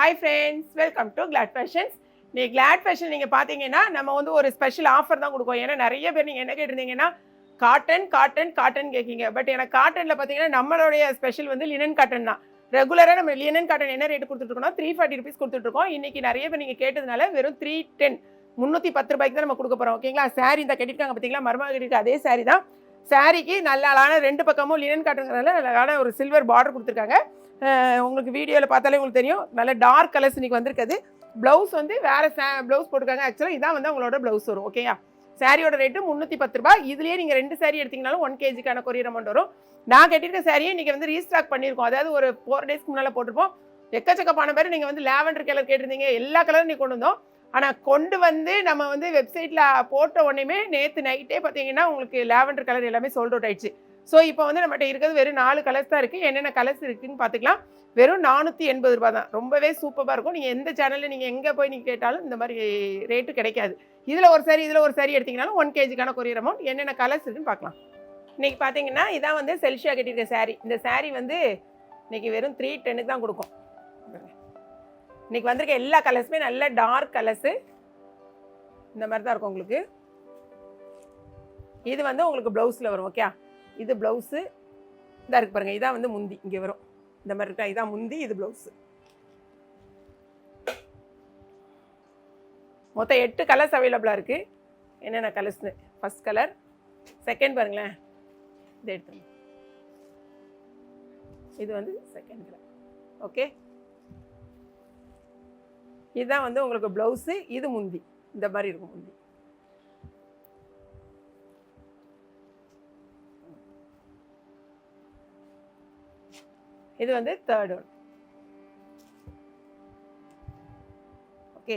Hi friends, welcome to Glad Fashions. நீ Glad Fashion நீங்கள் பார்த்தீங்கன்னா நம்ம வந்து ஒரு ஸ்பெஷல் ஆஃபர் தான் கொடுப்போம். ஏன்னா நிறைய பேர் நீங்கள் என்ன கேட்டிருந்தீங்கன்னா காட்டன் கேட்கீங்க. பட் எனக்கு காட்டனில் பார்த்தீங்கன்னா நம்மளுடைய ஸ்பெஷல் வந்து லினன் காட்டன் தான். ரெகுலராக நம்ம லினன் காட்டன் என்ன ரேட்டு கொடுத்துட்ருக்கோம்னா 340 rupees கொடுத்துட்ருக்கோம். இன்றைக்கி நிறைய பேர் நீங்கள் கேட்டதுனால வெறும் 310 310 ரூபாய்க்கு தான் நம்ம கொடுக்க போகிறோம். ஓகேங்களா? சாரீ இந்த கட்டிருக்காங்க பார்த்தீங்களா, மருமக கட்டிருக்க அதே சாரீ தான். சாரீக்கு நல்ல அழகான ரெண்டு பக்கமும் லினன் காட்டனுங்கிறதுல அழகான ஒரு சில்வர் பார்டர் கொடுத்துருக்காங்க. உங்களுக்கு வீடியோவில் பார்த்தாலே உங்களுக்கு தெரியும், நல்ல டார்க் கலர்ஸ் இன்றைக்கி வந்திருக்குது. ப்ளவுஸ் வந்து வேறு ப்ளவுஸ் போட்டுருக்காங்க. ஆக்சுவலாக இதான் வந்து உங்களோட ப்ளவுஸ் வரும். ஓகேயா? சாரியோட ரேட்டு 310 ரூபாய். இதுலேயே நீங்கள் 2 சாரீ எடுத்திங்கனாலும் 1 kgக்கான கொரியர் அமௌண்ட் வரும். நான் கட்டியிருக்க சாரியை இன்றைக்கி வந்து ரீஸ்டாக் பண்ணியிருக்கோம். அதாவது ஒரு 4 டேஸ்க்கு முன்னால் போட்டிருப்போம். எக்கச்சக்கமான பேர் நீங்கள் வந்து லேவண்டர் கலர் கேட்டிருந்தீங்க. எல்லா கலரும் நீ கொண்டு வந்தோம். ஆனால் கொண்டு வந்து நம்ம வந்து வெப்சைட்டில் போட்ட உடனே நேற்று நைட்டே பார்த்தீங்கன்னா உங்களுக்கு லேவண்டர் கலர் எல்லாமே சோல்ட் அவுட் ஆயிடுச்சு. ஸோ இப்போ வந்து நம்மகிட்ட இருக்கிறது வெறும் 4 கலர்ஸ் தான் இருக்குது. என்னென்ன கலர்ஸ் இருக்குதுன்னு பார்த்துக்கலாம். வெறும் 480 ரூபா தான். ரொம்பவே சூப்பராக இருக்கும். நீங்கள் எந்த சேனலில் நீங்கள் எங்கே போய் நீங்கள் கேட்டாலும் இந்த மாதிரி ரேட்டு கிடைக்காது. இதில் ஒரு சாரி எடுத்திங்கனாலும் 1 kgக்கான கொரியர் அமௌண்ட். என்னென்ன கலர்ஸ் இருக்குன்னு பார்க்கலாம். இன்றைக்கி பார்த்தீங்கன்னா இதான் வந்து செல்ஷியா கட்டியிருக்க சாரீ. இந்த சாரீ வந்து இன்றைக்கி வெறும் 310க்கு தான் கொடுக்கும். இன்றைக்கி வந்திருக்க எல்லா கலர்ஸுமே நல்ல டார்க் கலர்ஸு இந்த மாதிரி தான் இருக்கும் உங்களுக்கு. இது வந்து உங்களுக்கு ப்ளவுஸில் வரும். ஓகே, இது ப்ளவுஸு இதாக இருக்குது பாருங்கள். இதான் வந்து முந்தி இங்கே வரும். இந்த மாதிரி இருக்கா, இதான் முந்தி, இது ப்ளவுஸு. மொத்தம் 8 கலர்ஸ் அவைலபிளாக இருக்குது. என்னென்ன கலர்ஸ்னு ஃபஸ்ட் கலர், செகண்ட் பாருங்களேன், இது எடுத்துங்க. இது வந்து செகண்ட் கலர். ஓகே, இதுதான் வந்து உங்களுக்கு ப்ளவுஸு. இது முந்தி இந்த மாதிரி இருக்கும். முந்தி இது வந்து தேர்ட் ஒன். ஓகே,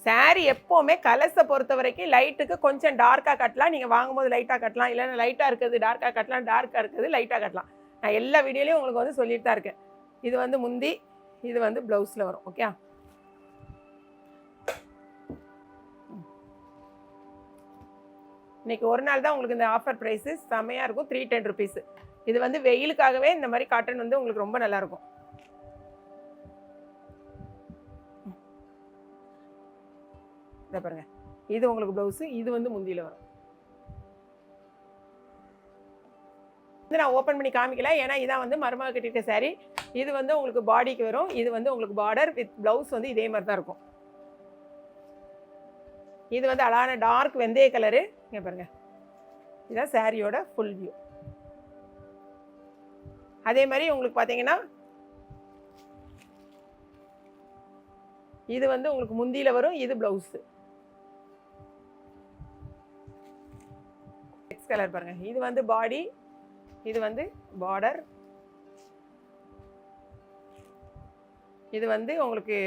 சாரீ எப்போவுமே கலர்ஸை பொறுத்த வரைக்கும் லைட்டுக்கு கொஞ்சம் டார்க்காக கட்டலாம். நீங்கள் வாங்கும்போது லைட்டாக கட்டலாம், இல்லைன்னா லைட்டாக இருக்கிறது டார்க்காக கட்டலாம், டார்க்காக இருக்கிறது லைட்டாக கட்டலாம். நான் எல்லா வீடியோலையும் உங்களுக்கு வந்து சொல்லிட்டு தான் இருக்கேன். இது வந்து முந்தி, இது வந்து ப்ளவுஸில் வரும். ஓகே, இன்றைக்கி ஒரு நாள் தான் உங்களுக்கு இந்த ஆஃபர் ப்ரைஸு செம்மையாக இருக்கும். 310 rupees. இது வந்து வெயிலுக்காகவே இந்த மாதிரி காட்டன் வந்து உங்களுக்கு ரொம்ப நல்லாயிருக்கும். இதை பாருங்கள், இது உங்களுக்கு ப்ளவுஸு, இது வந்து முந்தியில் வரும். இது நான் ஓப்பன் பண்ணி காமிக்கல, ஏன்னா இதான் வந்து மருமக கட்டியிருக்க சாரீ. இது வந்து உங்களுக்கு பாடிக்கு வரும். இது வந்து உங்களுக்கு பார்டர் வித் ப்ளவுஸ் வந்து இதே மாதிரி தான் இருக்கும். இது வந்து அழகான டார்க் வெந்தய கலரு. இங்கே பாருங்கள், இதுதான் சாரியோட ஃபுல் வியூ. அதே மாதிரி உங்களுக்கு பார்த்தீங்கன்னா இது வந்து உங்களுக்கு முந்தியில் வரும். இது ப்ளவுஸு. நெக்ஸ்ட் கலர் பாருங்கள், இது வந்து பாடி, இது வந்து பார்டர், இது வந்து உங்களுக்கு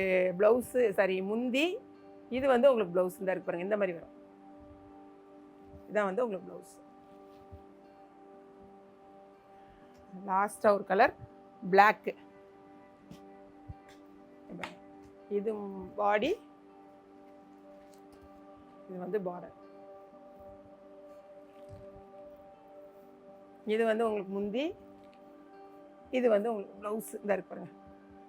ப்ளவுஸு, சாரி முந்தி, இது வந்து உங்களுக்கு ப்ளவுஸ் தான் இருக்கு பாருங்கள். இந்த மாதிரி வரும். இதான் வந்து உங்களுக்கு ப்ளவுஸ். லாஸ்ட்டாக ஒரு கலர் பிளாக்கு. இது பாடி, இது வந்து பார்டர். இது வந்து உங்களுக்கு முந்தி, இது வந்து உங்களுக்கு ப்ளவுஸ் தான் இருக்கு பாருங்க.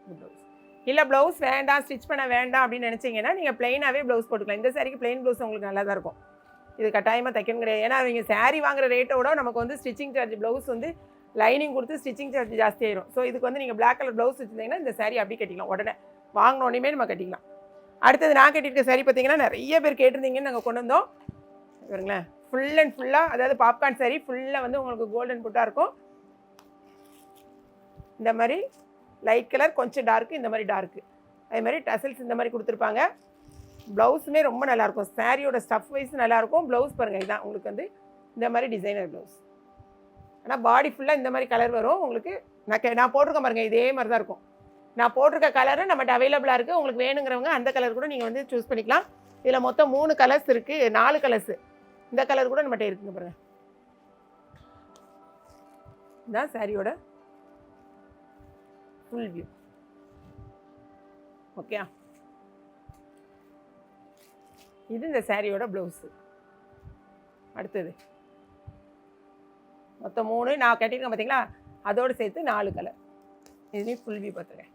இது ப்ளவுஸ். இல்லை ப்ளவுஸ் வேண்டாம், ஸ்டிச் பண்ண வேண்டாம் அப்படின்னு நினச்சிங்கன்னா நீங்கள் ப்ளைனாகவே ப்ளவுஸ் போட்டுக்கலாம். இந்த சாரிக்கு ப்ளைன் ப்ளவுஸ் உங்களுக்கு நல்லா தான் இருக்கும். இது கட்டாயமாக தைக்கணும் கிடையாது. ஏன்னா அவங்க சாரீ வாங்குற ரேட்டை விட நமக்கு வந்து ஸ்டிச்சிங் சார்ஜ், ப்ளவுஸ் வந்து லைனிங் கொடுத்து ஸ்டிச்சிங் சார்ஜ் ஜாஸ்தி ஆயிரும். ஸோ இதுக்கு வந்து நீங்கள் பிளாக் கலர் ப்ளவுஸ் வச்சுருந்தீங்கன்னா இந்த சாரீ அப்படி கட்டிக்கலாம். உடனே வாங்கினோடனே நம்ம கட்டிக்கலாம். அடுத்தது நான் கட்டியிருக்க சாரீ பார்த்தீங்கன்னா நிறைய பேர் கேட்டிருந்தீங்கன்னு நாங்கள் கொண்டு வந்தோம். பாருங்களேன், ஃபுல் அண்ட் ஃபுல்லாக, அதாவது பாப்கார்ன் சாரீ ஃபுல்லாக வந்து உங்களுக்கு கோல்டன் புட்டாக இருக்கும். இந்த மாதிரி லைட் கலர், கொஞ்சம் டார்க்கு, இந்த மாதிரி டார்க்கு, அதே மாதிரி டசல்ஸ் இந்த மாதிரி கொடுத்துருப்பாங்க. ப்ளவுஸுமே ரொம்ப நல்லாயிருக்கும். சாரியோட ஸ்டஃப் வைஸ் நல்லாயிருக்கும். ப்ளவுஸ் பாருங்கள், இதுதான் உங்களுக்கு வந்து இந்த மாதிரி டிசைனர் ப்ளவுஸ். ஆனால் பாடி ஃபுல்லாக இந்த மாதிரி கலர் வரும் உங்களுக்கு. நான் போட்டிருக்கேன் பாருங்கள், இதே மாதிரி தான் இருக்கும். நான் போட்டிருக்க கலரு நம்மகிட்ட அவைலபிளாக இருக்குது. உங்களுக்கு வேணுங்கிறவங்க அந்த கலர் கூட நீங்கள் வந்து சூஸ் பண்ணிக்கலாம். இதில் மொத்தம் 3 கலர்ஸ் இருக்குது, 4 கலர்ஸு. இந்த கலர் கூட நம்மகிட்ட இருக்குங்க பாருங்கள். இதுதான் சாரியோட ஃபுல் வியூ. ஓகே, இது இந்த சாரியோட ப்ளவுஸு. அடுத்தது மொத்தம் 3 நான் கட்டியிருக்கேன் பார்த்தீங்களா, அதோடு சேர்த்து 4 கலர். இதுலேயும் ஃபுல் வியூ பார்த்துருக்கேன்.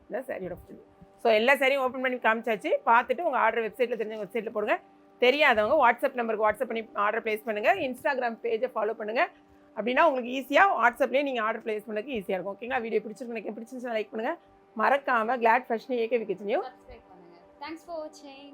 இந்த சாரியோட ஃபுல். ஸோ எல்லா சாரியும் ஓப்பன் பண்ணி காமிச்சாச்சு. பார்த்துட்டு உங்கள் ஆர்டர் வெப்சைட்டில் தெரிஞ்ச வெப்சைட்டில் போடுங்க. தெரியாதவங்க வாட்ஸ்அப் நம்பருக்கு வாட்ஸ்அப் பண்ணி ஆர்டர் ப்ளேஸ் பண்ணுங்கள். இன்ஸ்டாகிராம் பேஜை ஃபாலோ பண்ணுங்கள். அப்படின்னா உங்களுக்கு ஈஸியாக வாட்ஸ்அப்லேயே நீங்கள் ஆர்டர் ப்ளேஸ் பண்ணுறதுக்கு ஈஸியாக இருக்கும். ஓகேங்களா? வீடியோ பிடிச்சிருந்துச்சுன்னா லைக் பண்ணுங்கள். மறக்காமல் கிளாட் ஃபேஷன் ஏகே விகேஜ் நியூ சப்ஸ்கிரைப் பண்ணுங்க. தேங்க்ஸ் ஃபார் வாட்சிங்.